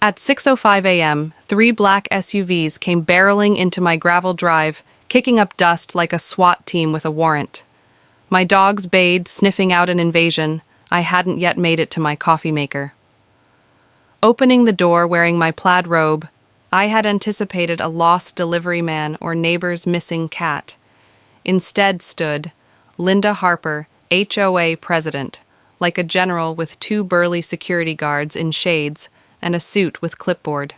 At 6:05 a.m., three black SUVs came barreling into my gravel drive, kicking up dust like a SWAT team with a warrant. My dogs bayed, sniffing out an invasion. I hadn't yet made it to my coffee maker. Opening the door wearing my plaid robe, I had anticipated a lost delivery man or neighbor's missing cat. Instead stood Linda Harper, HOA president, like a general with two burly security guards in shades and a suit with clipboard.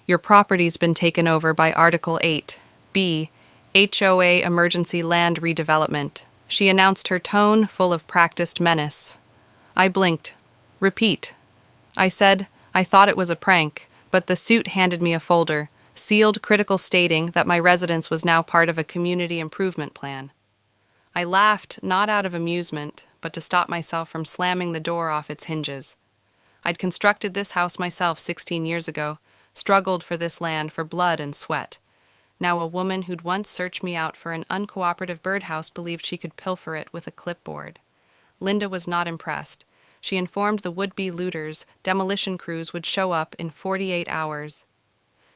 Your property's been taken over by Article 8, B, HOA Emergency Land Redevelopment. She announced, her tone full of practiced menace. I blinked. Repeat. I said I thought it was a prank, but the suit handed me a folder, sealed, critical, stating that my residence was now part of a community improvement plan. I laughed, not out of amusement, but to stop myself from slamming the door off its hinges. I'd constructed this house myself 16 years ago, struggled for this land for blood and sweat. Now a woman who'd once searched me out for an uncooperative birdhouse believed she could pilfer it with a clipboard. Linda was not impressed. She informed the would-be looters demolition crews would show up in 48 hours.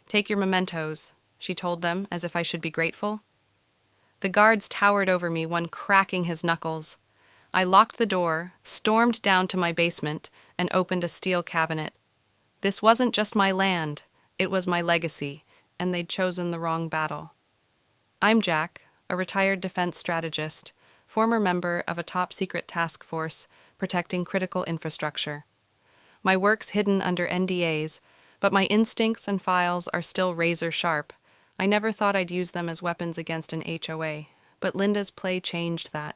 Take your mementos, she told them, as if I should be grateful. The guards towered over me, one cracking his knuckles. I locked the door, stormed down to my basement, and opened a steel cabinet. This wasn't just my land, it was my legacy, and they'd chosen the wrong battle. I'm Jack, a retired defense strategist, former member of a top-secret task force protecting critical infrastructure. My work's hidden under NDAs, but my instincts and files are still razor-sharp. I never thought I'd use them as weapons against an HOA, but Linda's play changed that.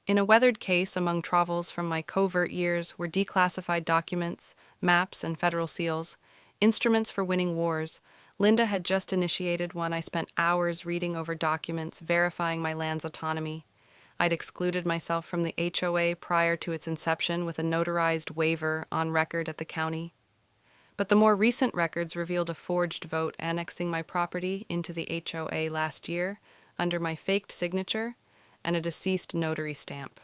In a weathered case among travels from my covert years were declassified documents, maps, and federal seals, instruments for winning wars. Linda had just initiated one. I spent hours reading over documents, verifying my land's autonomy. I'd excluded myself from the HOA prior to its inception with a notarized waiver on record at the county. But the more recent records revealed a forged vote annexing my property into the HOA last year under my faked signature and a deceased notary stamp.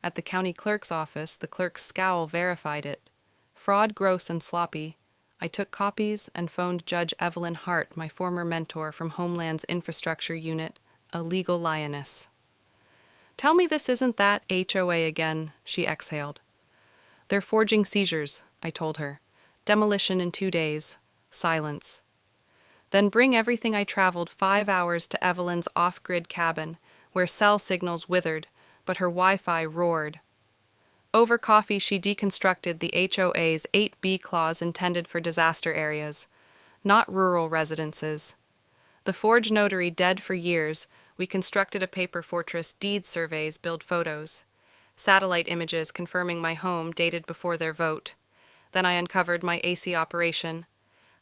At the county clerk's office, the clerk's scowl verified it. Fraud, gross and sloppy. I took copies and phoned Judge Evelyn Hart, my former mentor from Homeland's Infrastructure Unit, a legal lioness. Tell me this isn't that HOA again, she exhaled. They're forging seizures, I told her. Demolition in 2 days. Silence. Then bring everything. I traveled 5 hours to Evelyn's off-grid cabin, where cell signals withered, but her Wi-Fi roared. Over coffee, she deconstructed the HOA's 8B clause intended for disaster areas, not rural residences. The forged notary dead for years, we constructed a paper fortress, deed surveys, build photos. Satellite images confirming my home dated before their vote. Then I uncovered my AC operation.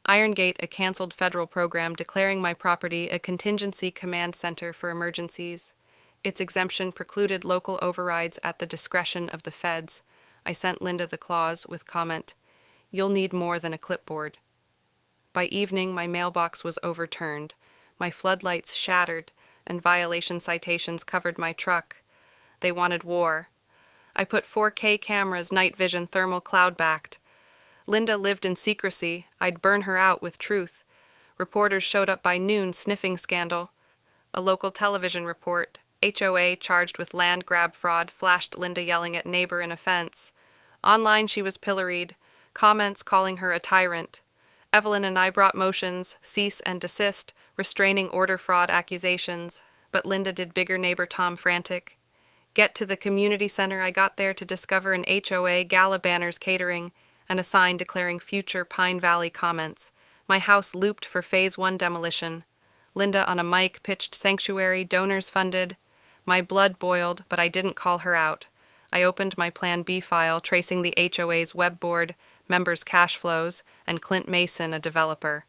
Iron Gate, a canceled federal program declaring my property a contingency command center for emergencies. Its exemption precluded local overrides at the discretion of the feds. I sent Linda the clause with comment, "You'll need more than a clipboard." By evening, my mailbox was overturned. My floodlights shattered, and violation citations covered my truck. They wanted war. I put 4K cameras, night vision, thermal, cloud-backed. Linda lived in secrecy. I'd burn her out with truth. Reporters showed up by noon, sniffing scandal. A local television report, HOA charged with land grab fraud, flashed Linda yelling at neighbor in offense. Online she was pilloried, comments calling her a tyrant. Evelyn and I brought motions, cease and desist, restraining order fraud accusations, but Linda did bigger. Neighbor Tom frantic. Get to the community center. I got there to discover an HOA, gala banners, catering, and a sign declaring future Pine Valley comments. My house looped for Phase 1 demolition. Linda on a mic pitched sanctuary, donors funded. My blood boiled, but I didn't call her out. I opened my Plan B file, tracing the HOA's web board, members' cash flows, and Clint Mason, a developer.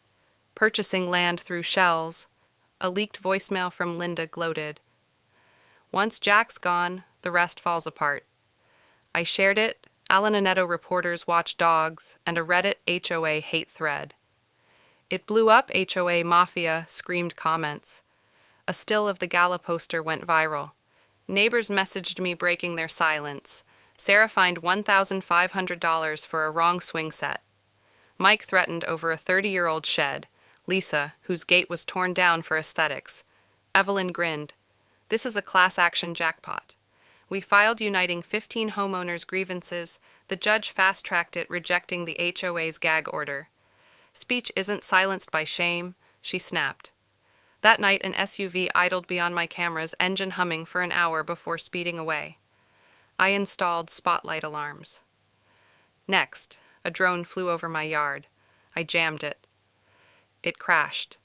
Purchasing land through shells. A leaked voicemail from Linda gloated. Once Jack's gone, the rest falls apart. I shared it, Alan Annetto reporters watch dogs, and a Reddit HOA hate thread. It blew up. HOA Mafia screamed comments. A still of the gala poster went viral. Neighbors messaged me breaking their silence. Sarah fined $1,500 for a wrong swing set. Mike threatened over a 30-year-old shed. Lisa, whose gate was torn down for aesthetics. Evelyn grinned. This is a class action jackpot. We filed uniting 15 homeowners' grievances. The judge fast-tracked it, rejecting the HOA's gag order. Speech isn't silenced by shame, she snapped. That night, an SUV idled beyond my camera's engine humming for an hour before speeding away. I installed spotlight alarms. Next, a drone flew over my yard. I jammed it. It crashed.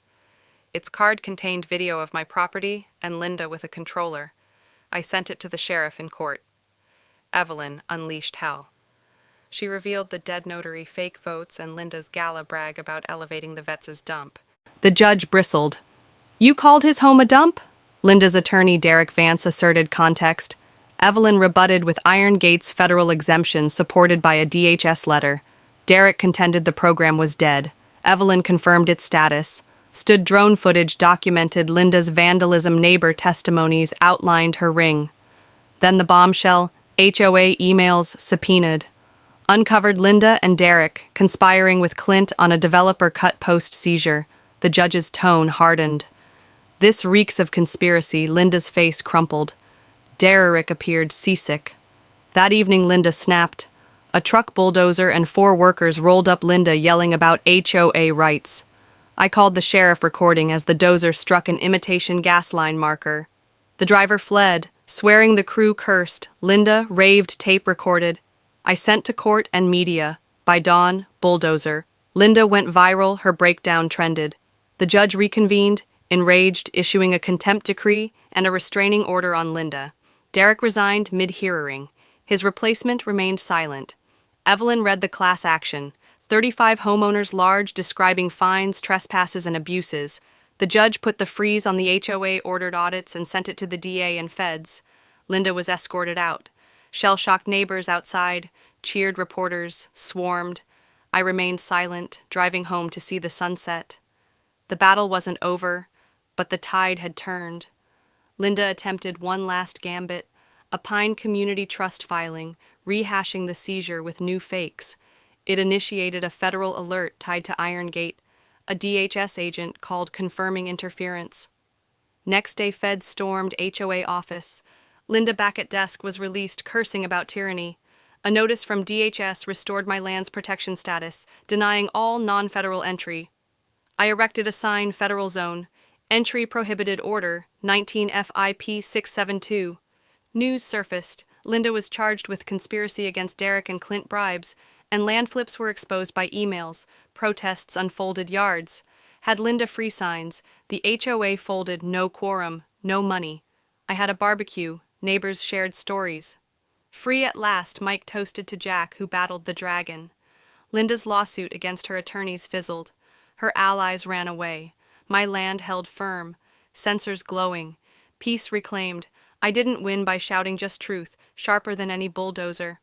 Its card contained video of my property and Linda with a controller. I sent it to the sheriff in court. Evelyn unleashed hell. She revealed the dead notary fake votes and Linda's gala brag about elevating the vets' dump. The judge bristled. You called his home a dump? Linda's attorney Derek Vance asserted context. Evelyn rebutted with Iron Gate's federal exemption supported by a DHS letter. Derek contended the program was dead. Evelyn confirmed its status. Stood drone footage documented Linda's vandalism. Neighbor testimonies outlined her ring. Then the bombshell, HOA emails subpoenaed. Uncovered Linda and Derek conspiring with Clint on a developer cut post seizure. The judge's tone hardened. This reeks of conspiracy. Linda's face crumpled. Derek appeared seasick. That evening Linda snapped. A truck bulldozer and 4 workers rolled up Linda yelling about HOA rights. I called the sheriff, recording as the dozer struck an imitation gas line marker. The driver fled, swearing the crew cursed. Linda raved, tape recorded. I sent to court and media. By dawn, bulldozer. Linda went viral, her breakdown trended. The judge reconvened, enraged, issuing a contempt decree and a restraining order on Linda. Derek resigned mid-hearing. His replacement remained silent. Evelyn read the class action. 35 homeowners large, describing fines, trespasses, and abuses. The judge put the freeze on the HOA, ordered audits, and sent it to the DA and feds. Linda was escorted out. Shell-shocked neighbors outside, cheered reporters, swarmed. I remained silent, driving home to see the sunset. The battle wasn't over, but the tide had turned. Linda attempted one last gambit, a Pine Community Trust filing, rehashing the seizure with new fakes. It initiated a federal alert tied to Iron Gate. A DHS agent called confirming interference. Next day, feds stormed HOA office. Linda, back at desk, was released, cursing about tyranny. A notice from DHS restored my land's protection status, denying all non-federal entry. I erected a sign, federal zone. Entry prohibited order, 19 FIP 672. News surfaced. Linda was charged with conspiracy against Derek and Clint bribes, and land flips were exposed by emails. Protests unfolded yards. Had Linda free signs. The HOA folded, no quorum, no money. I had a barbecue. Neighbors shared stories. Free at last, Mike toasted to Jack, who battled the dragon. Linda's lawsuit against her attorneys fizzled. Her allies ran away. My land held firm. Sensors glowing. Peace reclaimed. I didn't win by shouting, just truth, sharper than any bulldozer.